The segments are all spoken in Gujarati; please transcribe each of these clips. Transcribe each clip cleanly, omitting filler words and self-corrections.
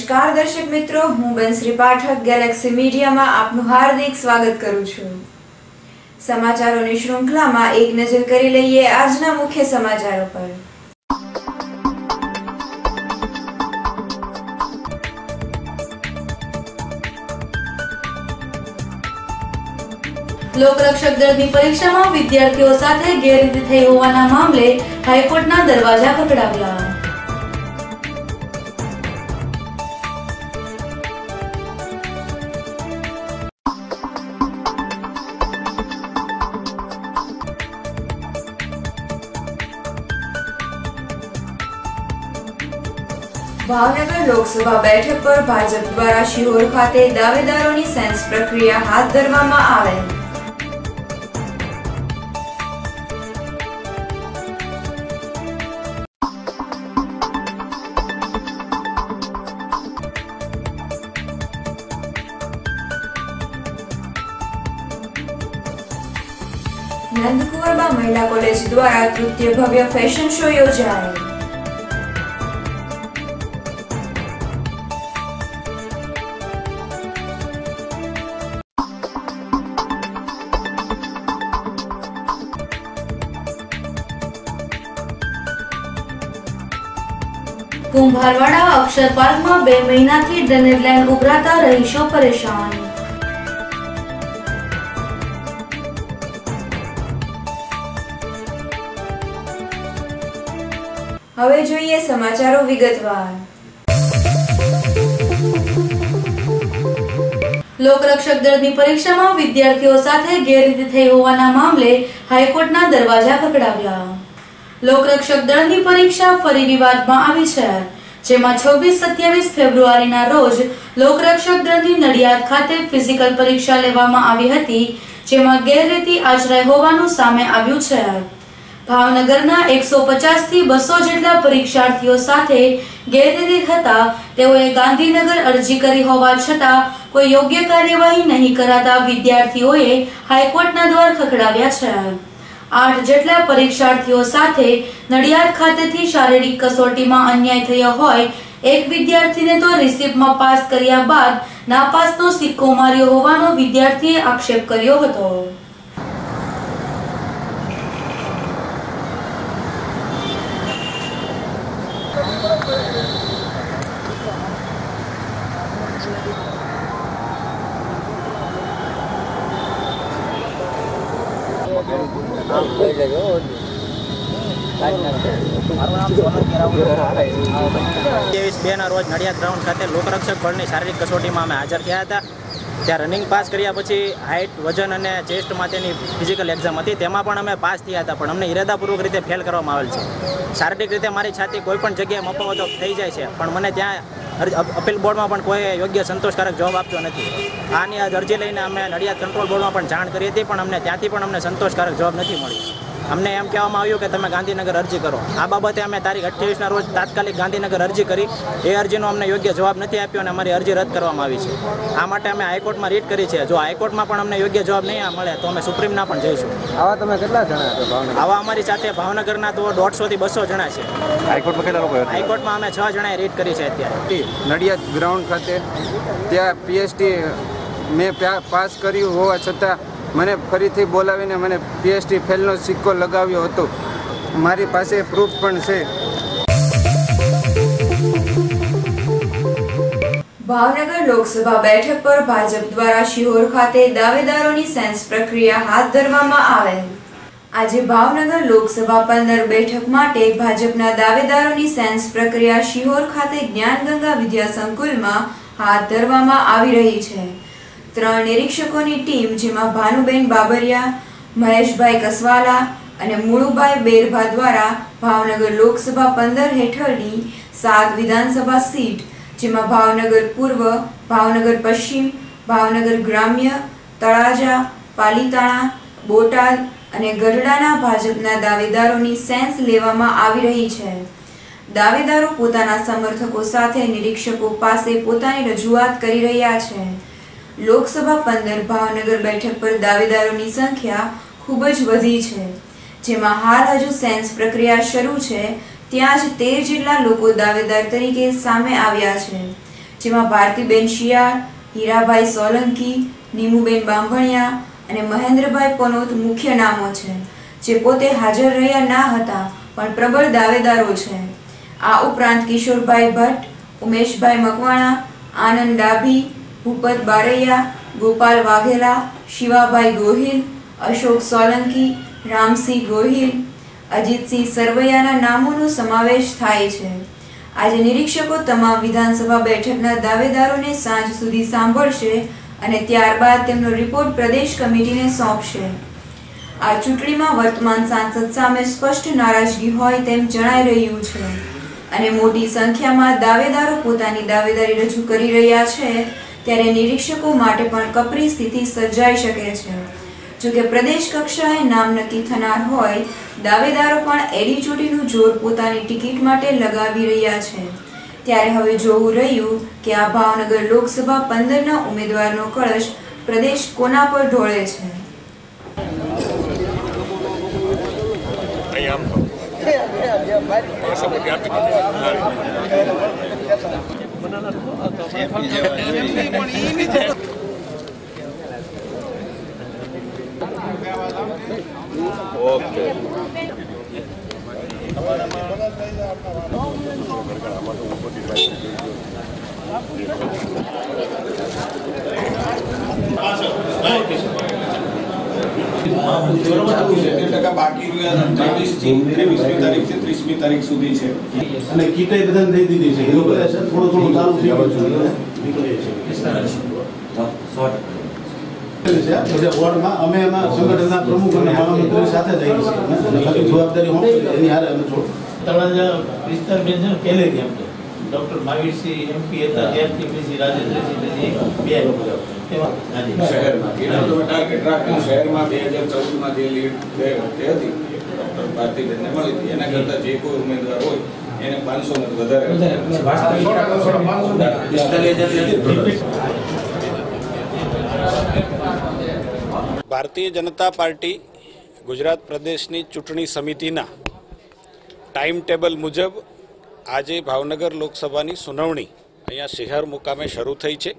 નમસ્કાર દર્શક મિત્રો, હું બંસરી પાઠક ગેલેક્સી મીડિયામાં આપનું હાર્દિક સ્વાગત કરું છું। સમાચારોની શૃંખલામાં એક નજર કરી લઈએ આજના મુખ્ય સમાચારો પર। લોકરક્ષક દળની પરીક્ષામાં વિદ્યાર્થીઓ સાથે ગેરરીતિ થઈ હોવાના મામલે હાઈકોર્ટના દરવાજા ખખડાવ્યા। ભાવનગર લોકસભા બેઠક પર ભાજપ દ્વારા શિહોર ખાતે દાવેદારોની સેન્સ પ્રક્રિયા હાથ ધરવામાં આવેલ। નંદકુવરબા મહિલા કોલેજ દ્વારા તૃતીય ભવ્ય ફેશન શો યોજાયો। કુંભારવાડા અક્ષર પાર્કમાં 2 મહિનાથી ડ્રેનેજ લાઈન ઉભરાતા રહીશો પરેશાન। હવે જોઈએ સમાચારો વિગતવાર। લોકરક્ષક દળની પરીક્ષામાં વિદ્યાર્થીઓ સાથે ગેરરીતિ થઈ હોવાના મામલે હાઈકોર્ટના દરવાજા ખખડાવ્યા। લોકરક્ષક દળની પરીક્ષા ફરી વિવાદમાં આવી છે, જેમાં 26-27 ફેબ્રુઆરીના રોજ લોકરક્ષક દળની નડિયાદ ખાતે ફિઝિકલ પરીક્ષા લેવામાં આવી હતી, જેમાં ગેરરીતિ આચરાઈ હોવાનું સામે આવ્યું છે। ભાવનગરના 150 થી 200 જેટલા પરીક્ષાર્થીઓ સાથે ગેરરીતિ થતા તેઓએ ગાંધીનગર અરજી કરી હોવા છતાં કોઈ યોગ્ય કાર્યવાહી નહીં કરાતા વિદ્યાર્થીઓએ હાઈકોર્ટના દ્વાર ખખડાવ્યા છે। 8 જેટલા પરીક્ષાર્થીઓ સાથે નડિયાદ ખાતેથી શારીરિક કસોટીમાં અન્યાય થયો હોય, એક વિદ્યાર્થીને તો રિસીપ્ટમાં પાસ કર્યા બાદ નાપાસનો સિક્કો માર્યો હોવાનો વિદ્યાર્થીએ આક્ષેપ કર્યો હતો। ના રોજ નડિયાદ ગ્રાઉન્ડ ખાતે લોકરક્ષક બળની શારીરિક કસોટીમાં અમે હાજર થયા હતા। ત્યાં રનિંગ પાસ કર્યા પછી હાઇટ, વજન અને ચેસ્ટ માટેની ફિઝિકલ એક્ઝામ હતી, તેમાં પણ અમે પાસ થયા હતા, પણ અમને ઇરાદાપૂર્વક રીતે ફેલ કરવામાં આવેલ છે। શારીરિક રીતે મારી છાતી કોઈ પણ જગ્યાએ મફાવતો થઈ જાય છે, પણ મને ત્યાં અપીલ બોર્ડમાં પણ કોઈ યોગ્ય સંતોષકારક જવાબ આપ્યો નથી। આની અરજી લઈને અમે નડિયાદ કંટ્રોલ બોર્ડમાં પણ જાણ કરી હતી, પણ ત્યાંથી પણ અમને સંતોષકારક જવાબ નથી મળ્યો। અમને એમ કહેવામાં આવ્યું કે તમે ગાંધીનગર અરજી કરો। આ બાબતે અમે તારીખ 28ના રોજ તાત્કાલિક ગાંધીનગર અરજી કરી, એ અરજીનો અમને યોગ્ય જવાબ નથી આપ્યો અને અમારી અરજી રદ કરવામાં આવી છે। આ માટે અમે હાઈકોર્ટમાં રીટ કરી છે। જો હાઈકોર્ટમાં પણ અમને યોગ્ય જવાબ નહીં મળે તો અમે સુપ્રીમના પણ જઈશું। આવા તમે કેટલા જણા છો? આવા અમારી સાથે ભાવનગરના તો 150 થી 200 જણા છે। હાઈકોર્ટમાં કેટલા લોકો? હાઈકોર્ટમાં અમે 6 જણાએ રીટ કરી છે અત્યારે। નડિયાદ ગ્રાઉન્ડ ખાતે ત્યાં પીએચડી મેં પાસ કર્યું હોવા છતાં મને ફરીથી બોલાવીને મને પીએચડી ફેલનો સિક્કો લગાવ્યો હતો। મારી પાસે પ્રૂફ પણ છે। ભાવનગર લોકસભા બેઠક પર ભાજપ દ્વારા શિહોર ખાતે દાવેદારોની સેન્સ પ્રક્રિયા હાથ ધરવામાં આવેલ। આજે ભાવનગર લોકસભા 15 બેઠક માટે ભાજપના દાવેદારોની સેન્સ પ્રક્રિયા શિહોર ખાતે જ્ઞાનગંગા વિદ્યા સંકુલમાં હાથ ધરવામાં આવી રહી છે। 3 નિરીક્ષકોની ટીમ, જેમાં ભાનુબેન બાબરિયા, મહેશભાઈ કસવાલા અને મુળુભાઈ બેરભા દ્વારા ભાવનગર લોકસભા 15 હેઠળની 7 વિધાનસભા સીટ, જેમાં ભાવનગર પૂર્વ, ભાવનગર પશ્ચિમ, ભાવનગર ગ્રામ્ય, તળાજા, પાલીતાણા, બોટાદ અને ગઢડાના ભાજપના દાવેદારોની સેન્સ લેવામાં આવી રહી છે। દાવેદારો પોતાના સમર્થકો સાથે નિરીક્ષકો પાસે પોતાની રજૂઆત કરી રહ્યા છે। લોકસભા 15 ભાવનગર બેઠક પર દાવેદારોની સંખ્યા ખૂબ જ વધી છે, જેમાં હાલ હજુ સેન્સ પ્રક્રિયા શરૂ છે, ત્યાં જ 13 જેટલા લોકો દાવેદાર તરીકે સામે આવ્યા છે, જેમાં ભારતીબેન શિયાળ, હીરાભાઈ સોલંકી, નીમુબેન બાંભણિયા અને મહેન્દ્રભાઈ પનોત મુખ્ય નામો છે, જે પોતે હાજર રહ્યા ના હતા પણ પ્રબળ દાવેદારો છે. આ ઉપરાંત કિશોરભાઈ ભટ્ટ, ઉમેશભાઈ મકવાણા, આનંદ ડાભી, ભૂપત બારૈયા, ગોપાલ વાઘેલા, શિવાભાઈ ગોહિલ, અશોક સોલંકી, રામસિંહ ગોહિલ, અજીતસિંહ સરવૈયાના નામોનો સમાવેશ થાય છે. આજે નિરીક્ષકો તમામ વિધાનસભા બેઠકના દાવેદારોને સાંજ સુધી સાંભળશે અને ત્યારબાદ તેમનો રિપોર્ટ પ્રદેશ કમિટીને સોંપશે. આ ચૂંટણીમાં વર્તમાન સાંસદ સામે સ્પષ્ટ નારાજગી હોય તેમ જણાઈ રહ્યું છે અને મોટી સંખ્યામાં દાવેદારો પોતાની દાવેદારી રજૂ કરી રહ્યા છે, ત્યારે નિરીક્ષકો માટે પણ કપરી સ્થિતિ સર્જાઈ શકે છે. જોકે પ્રદેશ કક્ષાએ નામ નક્કી થનાર હોય દાવેદારો પણ એડીચોટીનું જોર પોતાની ટિકિટ માટે લગાવી રહ્યા છે. ત્યારે હવે જોવું રહ્યું કે આ ભાવનગર લોકસભા 15ના ઉમેદવારનો કળશ પ્રદેશ કોના પર ઢોળે છે. બાકી 23મી તારીખથી 30મી તારીખ સુધી છે અને કીટે બધાને દઈ દીધી છે. એ લોકો થોડું ચાલુ થઈ ગયું છે. વોર્ડમાં અમે એમાં સંગઠનના પ્રમુખ અને મહામંત્રી સાથે જઈએ છીએ. જવાબદારી હું એની હારે અમે છોડ તળાજા વિસ્તાર બેન પહેલેથી એમ તો ડોક્ટર મહાવીરસિંહ MP હતા ત્યારથી પછી રાજેન્દ્રસિંહ બે લોકો શહેરમાં ટાર્ગેટ રાખ્યું. શહેરમાં 2014માં જે લીડ તે હતી ડોક્ટર ભારતીબેનને મળી હતી, એના કરતાં જે કોઈ ઉમેદવાર હોય એને 500 વધારે. ભારતીય જનતા પાર્ટી ગુજરાત પ્રદેશની ચૂંટણી સમિતિના ટાઈમ ટેબલ મુજબ આજે ભાવનગર લોકસભાની સુનાવણી અહીંયા શિહર મુકામે શરૂ થઈ છે.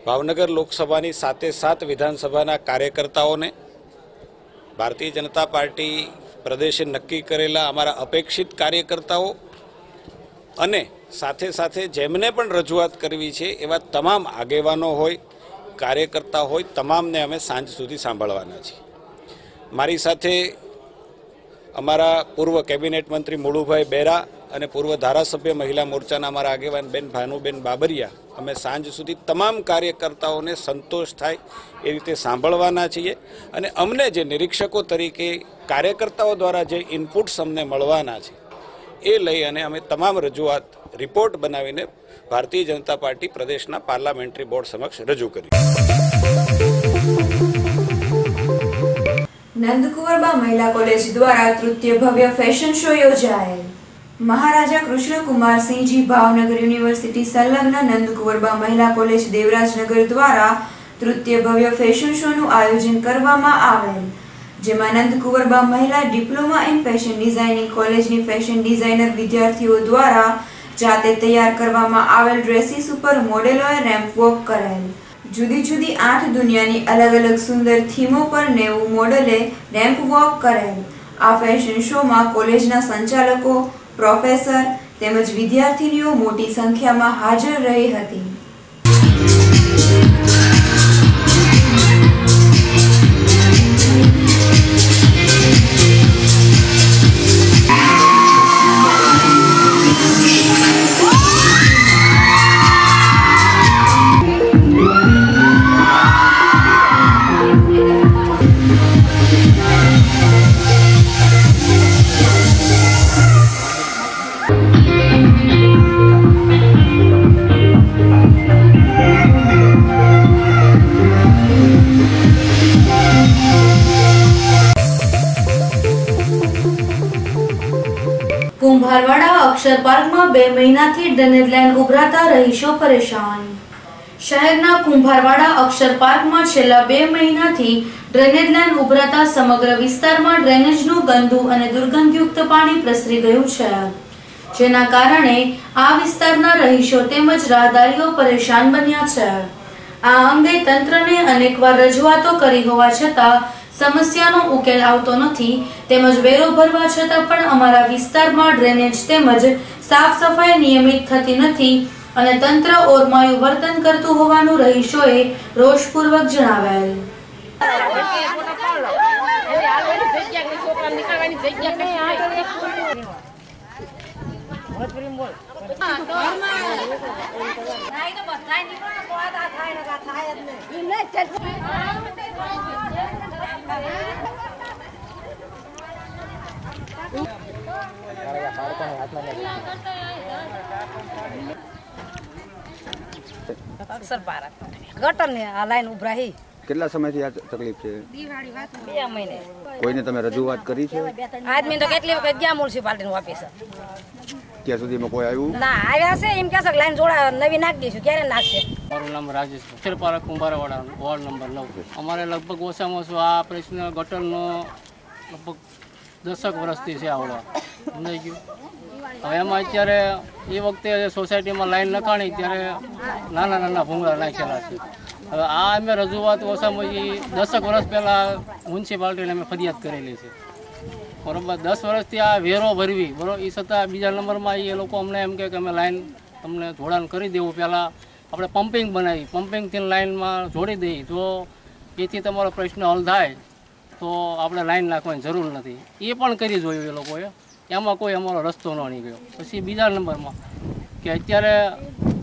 ભાવનગર લોકસભાની સાથે વિધાનસભાના કાર્યકર્તાઓને ભારતીય જનતા પાર્ટી પ્રદેશે નક્કી કરેલા અમારા અપેક્ષિત કાર્યકર્તાઓ અને સાથે જેમને પણ રજૂઆત કરવી છે એવા તમામ આગેવાનો હોય, કાર્યકર્તા હોય, તમામને અમે સાંજ સુધી સાંભળવાના છીએ. મારી સાથે અમારા પૂર્વ કેબિનેટ મંત્રી મુળુભાઈ બેરા અને પૂર્વ ધારાસભ્ય મહિલા મોરચાના અમારા આગેવાન બેન ભાનુબેન બાબરિયા અમે સાંજ સુધી તમામ કાર્યકર્તાઓને સંતોષ થાય એ રીતે સાંભળવાના છીએ અને અમને જે નિરીક્ષકો તરીકે કાર્યકર્તાઓ દ્વારા જે ઇનપુટ્સ અમને મળવાના છે એ લઈ અને અમે તમામ રજૂઆત રિપોર્ટ બનાવીને ભારતીય જનતા પાર્ટી પ્રદેશના પાર્લામેન્ટરી બોર્ડ સમક્ષ રજૂ કરી. નંદકુવરબા મહિલા કોલેજ દ્વારા તૃતીય ભવ્ય ફેશન શો યોજાયેલ. મહારાજા કૃષ્ણકુમારસિંહજી ભાવનગર યુનિવર્સિટી સંલગ્ન નંદકુવરબા મહિલા કોલેજ દેવરાજનગર દ્વારા તૃતીય ભવ્ય ફેશન શોનું આયોજન કરવામાં આવેલ, જેમાં નંદકુવરબા મહિલા ડિપ્લોમા ઇન ફેશન ડિઝાઇનિંગ કોલેજની ફેશન ડિઝાઇનર વિદ્યાર્થીઓ દ્વારા જાતે તૈયાર કરવામાં આવેલ ડ્રેસીસ ઉપર મોડેલોએ રેમ્પ વોક કરેલ. જુદી જુદી 8 દુનિયાની અલગ અલગ સુંદર થીમો પર 90 મોડલે રેમ્પ વોક કરેલ. આ ફેશન શોમાં કોલેજના સંચાલકો, પ્રોફેસર તેમજ વિદ્યાર્થીનીઓ મોટી સંખ્યામાં હાજર રહી હતી. કુંભારવાડા અક્ષર પાર્કમાં 2 મહિનાથી ડ્રેનેજ લાઈન ઉભરાતા રહીશો પરેશાન. શહેરના કુંભારવાડા અક્ષર પાર્કમાં છેલ્લા 2 મહિનાથી ડ્રેનેજ લાઈન ઉભરાતા સમગ્ર વિસ્તારમાં ડ્રેનેજનું ગંદુ અને દુર્ગંધયુક્ત પાણી પ્રસરી ગયું છે. જેના કારણે આ વિસ્તારના રહીશો તેમજ રાહદારીઓ પરેશાન બન્યા છે। આ અંગે તંત્રને અનેકવાર રજૂઆતો કરી હોવા છતાં સમસ્યાનો ઉકેલ આવતો નથી તેમજ વેરો ભરવા છતાં પણ અમારા વિસ્તારમાં ડ્રેનેજ તેમજ સાફ સફાઈ નિયમિત થતી નથી અને તંત્ર ઓરમાયું વર્તન કરતું હોવાનું રહીશોએ રોષપૂર્વક જણાવેલ। અક્ષર ભારત ગટર ને આ લાઈન ઉભરાઈ કેટલા સમયથી આ તકલીફ છે? 2 મહિને। કોઈને તમે રજૂઆત કરી છે? આદમી તો કેટલી વખત ગયા મ્યુનિસિપાલિટી નું ઓફિસ ત્યાં સુધીમાં કોઈ આવ્યું ના? આવ્યા છે એમ કે લાઈન જોડા નવી નાખી દઈશું, ક્યારે નાખશે? મારું નામ રાજેશ અક્ષરપારક કુંભારવાડા વોર્ડ નંબર 9। અમારે લગભગ ઓછામાં ઓછું આ પ્રશ્ન ગટરનો લગભગ 10 વર્ષથી છે આવડો સમજાઈ ગયું। હવે એમાં અત્યારે એ વખતે સોસાયટીમાં લાઈન નખાણી ત્યારે નાના નાના ભૂંગળા નાખેલા છે। હવે આ અમે રજૂઆત ઓછામાં 10 વર્ષ પહેલાં મ્યુનિસિપાલિટીને અમે ફરિયાદ કરેલી છે બરાબર। 10 વર્ષથી આ વેરો ભરવી બરાબર, એ છતાં બીજા નંબરમાં એ લોકો અમને એમ કે અમે લાઈન તમને જોડાણ કરી દેવું, પહેલાં આપણે પમ્પિંગ બનાવી પમ્પિંગથી લાઈનમાં જોડી દઈએ તો એથી તમારો પ્રશ્ન હલ થાય તો આપણે લાઈન નાખવાની જરૂર નથી। એ પણ કરી જોયું એ લોકોએ, એમાં કોઈ અમારો રસ્તો ન નીકળ્યો। પછી બીજા નંબરમાં કે અત્યારે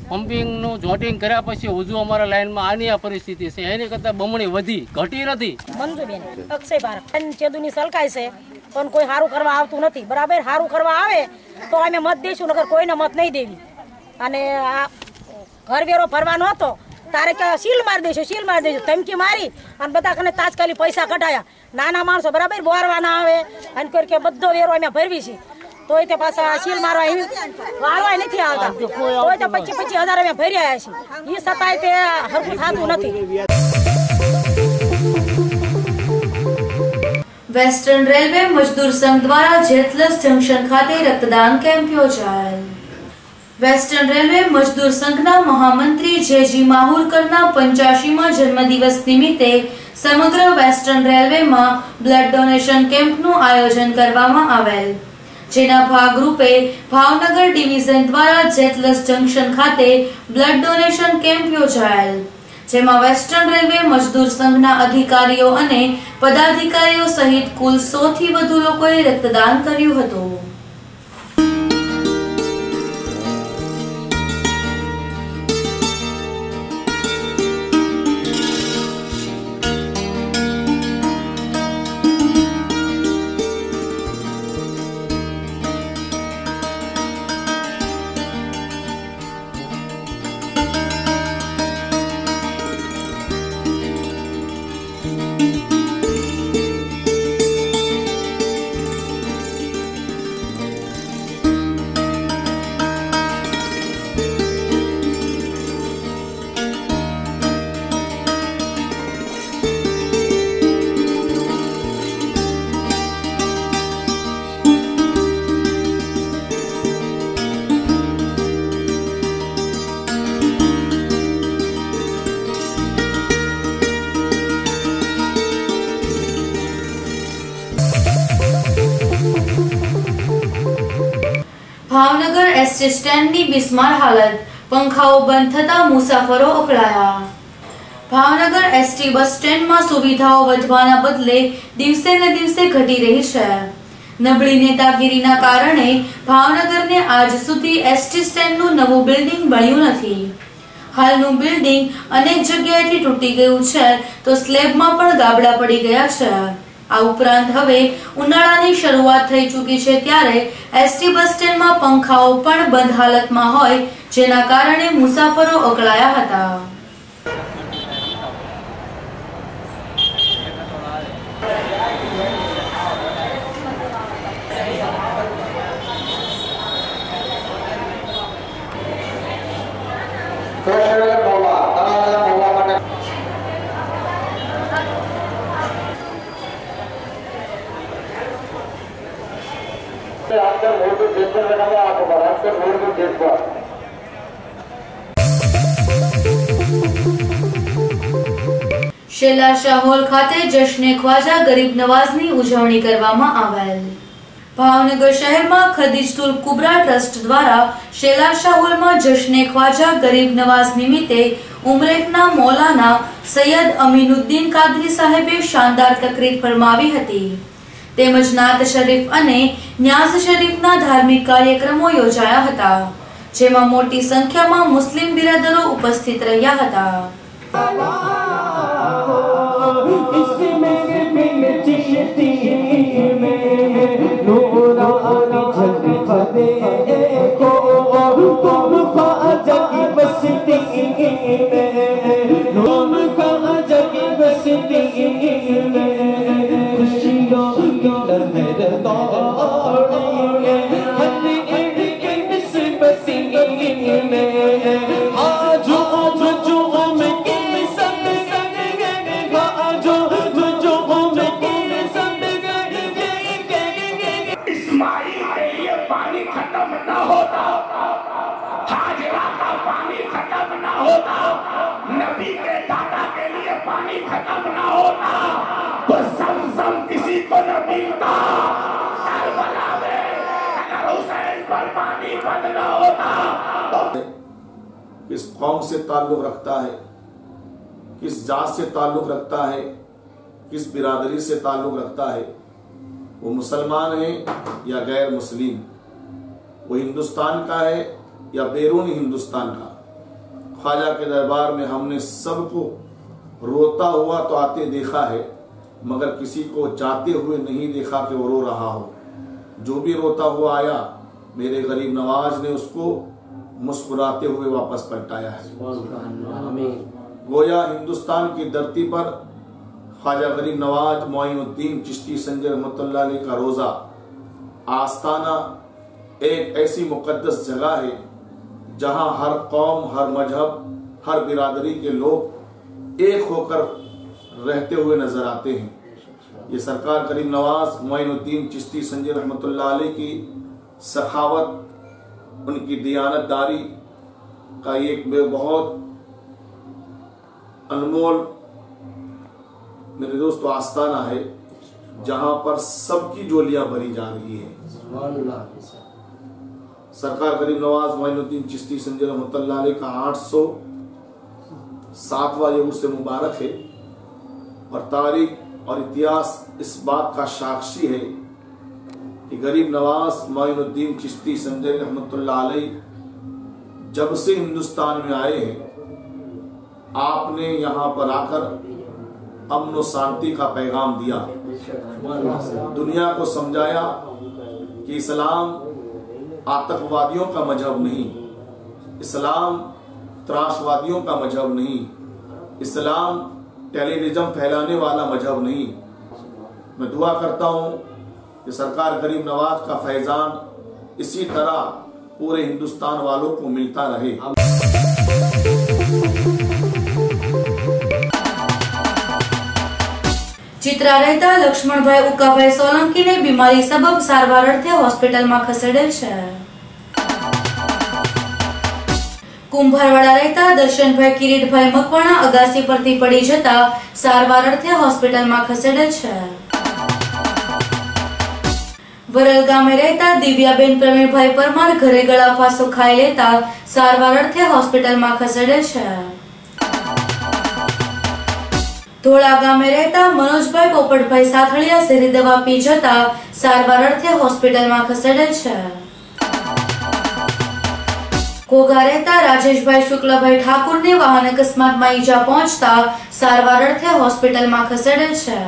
પમ્પિંગનું જોટિંગ કર્યા પછી હજુ અમારા લાઈનમાં આની આ પરિસ્થિતિ છે, એની કરતાં બમણી વધી ઘટી નથી। મંજુબેન અક્ષય ભારત ચેદુની સલકાય છે પણ કોઈ સારું કરવા આવતું નથી બરાબર। સારું કરવા આવે તો અમે મત દઈશું, નકર કોઈને મત નહીં દેવી। અને આ ઘર વેરો ભરવાનો હતો તારે કે સીલ મારી દઈશું ધમકી મારી અને બધા કને તાત્કાલિક પૈસા કઢાયા। નાના માણસો બરાબર બોરવાના આવે અને કોઈ કે બધો વેરો અમે ભરવી છે તો તે પાછા સીલ મારવા વાળવા નથી આવતા, તો તે 25,000 અમે ભરી આવ્યા છીએ, એ છતાંય તે હરખું થતું નથી। વેસ્ટર્ન રેલવે મજદૂર સંઘ દ્વારા જેતલસ જંકશન ખાતે રક્તદાન કેમ્પ યોજાયેલ। વેસ્ટર્ન રેલવે મજદૂર સંઘના મહામંત્રી જેજી માહુરકરના 85મા જન્મદિવસ નિમિત્તે સમગ્ર વેસ્ટર્ન રેલવેમાં બ્લડ ડોનેશન કેમ્પનું આયોજન કરવામાં આવેલ, જેના ભાગરૂપે ભાવનગર ડિવિઝન દ્વારા જેતલસ જંકશન ખાતે બ્લડ ડોનેશન કેમ્પ યોજાયેલ, જેમાં વેસ્ટર્ન રેલવે મજદૂર સંઘના અધિકારીઓ અને પદાધિકારીઓ સહિત કુલ 100 થી વધુ લોકોએ રક્તદાન કર્યું હતું। ભાવનગર એસટી સ્ટેન્ડની બિસ્માર હાલત, પંખાઓ બંધ થતા મુસાફરો અકળાયા। ભાવનગર એસટી બસ સ્ટેન્ડમાં સુવિધાઓ વધવાના બદલે દિવસે ને દિવસે ઘટી રહી છે। નબળી નેતાગીરીના કારણે ભાવનગરને આજ સુધી એસટી સ્ટેન્ડનું નવું બિલ્ડિંગ બન્યું નથી। હાલનું બિલ્ડિંગ અનેક જગ્યાએથી તૂટી ગયું છે તો સ્લેબમાં પણ ગાબડા પડી ગયા છે। આ ઉપરાંત હવે ઉનાળાની શરૂઆત થઈ ચૂકી છે ત્યારે એસટી બસ સ્ટેન્ડમાં પંખાઓ પણ બંધ હાલતમાં હોય, જેના કારણે મુસાફરો અકળાયા હતા। मूलभूत શેલા શાહોલ ખાતે જશ્ને ખ્વાજા ગરીબ નવાઝની ઉજવણી કરવામાં આવેલ। ભાવનગર શહેરમાં ખદીજતુલ કુબરા ટ્રસ્ટ દ્વારા શેલા શાહોલમાં જશ્ને ખ્વાજા ગરીબ નવાઝ નિમિત્તે ઉમરેકના મૌલાના સૈયદ અમીનુદ્દીન કાદરી સાહેબે શાનદાર તકરીર ફરમાવી હતી તેમજ નાત શરીફ અને ન્યાઝ શરીફના ધાર્મિક કાર્યક્રમો યોજાયા હતા જેમાં મોટી સંખ્યામાં મુસ્લિમ બિરાદરો ઉપસ્થિત રહ્યા હતા। किस कौम से ताल्लुक रखता है, किस जात से ताल्लुक रखता है, किस बिरादरी से ताल्लुक रखता है, वो मुसलमान है या गैर मुस्लिम, वो हिंदुस्तान का है या बैरून हिंदुस्तान का। ख्वाजा के दरबार में हमने सबको रोता हुआ तो आते देखा है मगर किसी को जाते हुए नहीं देखा कि वो रो रहा हो। जो भी रोता हुआ आया मेरे गरीब नवाज ने उसको मुस्कुराते हुए वापस पलटाया है। गोया हिंदुस्तान की धरती पर ख्वाजा गरीब नवाज मोइनुद्दीन चिश्ती संजर रहमतुल्लाह अलैह का रोजा आस्ताना एक ऐसी मुकद्दस जगह है जहां हर कौम, हर मजहब, हर बिरादरी के लोग एक होकर रहते हुए नजर आते हैं। ये सरकार गरीब नवाज मोइनुद्दीन चिश्ती संजर रहमतुल्लाह अलैह की सखावत, उनकी दियानतदारी का एक बहुत अनमोल मेरे दोस्तों आस्ताना है जहां पर सबकी जोलियां भरी जा रही है। सरकार गरीब नवाज मोइनुद्दीन चिश्ती संजर रहमतुल्लाह अलैह का 807वां ये उर्स मुबारक है और तारीख और इतिहास इस बात का साक्षी है कि गरीब नवाज मोइनुद्दीन चिश्ती संजर रहमतुल्लाह अलैह जब से हिंदुस्तान में आए हैं आपने यहाँ पर आकर अमन और शांति का पैगाम दिया, दुनिया को समझाया कि इस्लाम आतंकवादियों का मजहब नहीं, इस्लाम त्रासवादियों का मजहब नहीं, इस्लाम टेररिज्म फैलाने वाला मजहब नहीं। मैं दुआ करता हूँ कि सरकार गरीब नवाज का फैजान इसी तरह पूरे हिंदुस्तान वालों को मिलता रहे। चित्रा रहता लक्ष्मणभाई उकाभाई सोलंकी ने बीमारी सबब सारवार अर्थे होस्पिटल में खसेडेल छे। कुंभारवाड़ा रहता दर्शनभाई किरीटभाई मकवाणा अगासी परथी पड़ी जता सारवार अर्थे होस्पिटल में खसेडेल छे। वरल गामे रहता दिव्याबेन प्रवीणभाई परमार घरे गळा फांसो खाई लेता सारवार अर्थे होस्पिटल में खसेडेल छे। धोला गामे रहता मनोजभाई पोपटभाई साथड़िया ઝેરી દવા પી જતા સારવાર અર્થે હોસ્પિટલ માં ખસેડેલ છે। ઘોઘા રહેતા રાજેશભાઈ શુક્લભાઈ ઠાકુરને વાહન અકસ્માતમાં ઈજા પહોંચતા સારવાર અર્થે હોસ્પિટલ માં ખસેડેલ છે।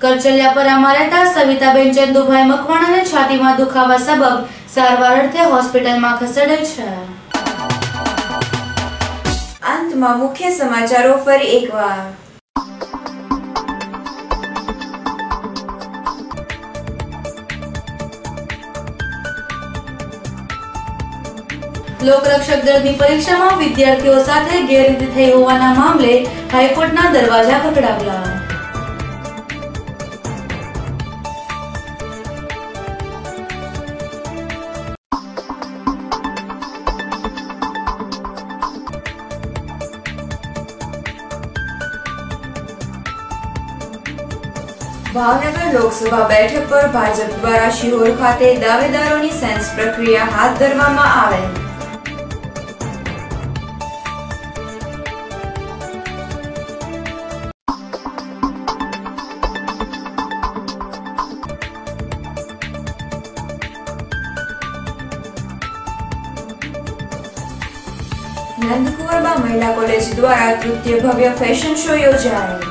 કરચલિયાપરામાં રહેતા સવિતાબેન ચંદુભાઈ મકવાણાને છાતીમાં દુખાવા સબબ સારવાર અર્થે હોસ્પિટલમાં ખસેડેલ છે। અંતમાં મુખ્ય સમાચારો ફરી એકવાર। લોકરક્ષક દળની પરીક્ષામાં વિદ્યાર્થીઓ સાથે ગેરરીતિ થઈ હોવાના મામલે હાઈકોર્ટના દરવાજા ખખડાવ્યા। ભાવનગર લોકસભા બેઠક પર ભાજપ દ્વારા શિહોર ખાતે દાવેદારોની સેન્સ પ્રક્રિયા હાથ ધરવામાં આવેલ। નંદકુવરબા મહિલા કોલેજ દ્વારા તૃતીય ભવ્ય ફેશન શો યોજાયો।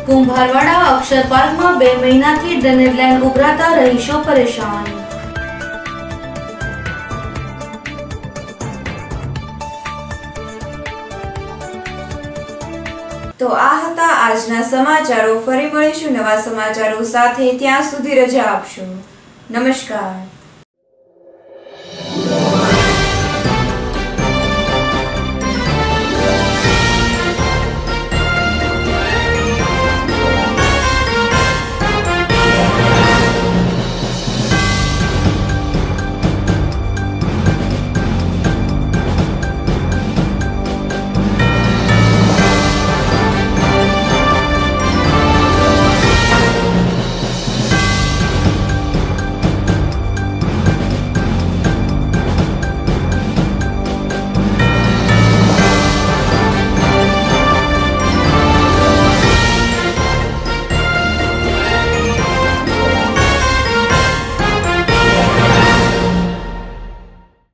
કુંભારવાડા અક્ષર પાર્કમાં 2 મહિનાથી ડ્રેનેજ લાઈન ઉભરાતા રહીશો પરેશાન। તો આ હતા આજના સમાચારો। ફરી મળીશું નવા સમાચારો સાથે। ત્યાં સુધી રજા આપશો। નમસ્કાર।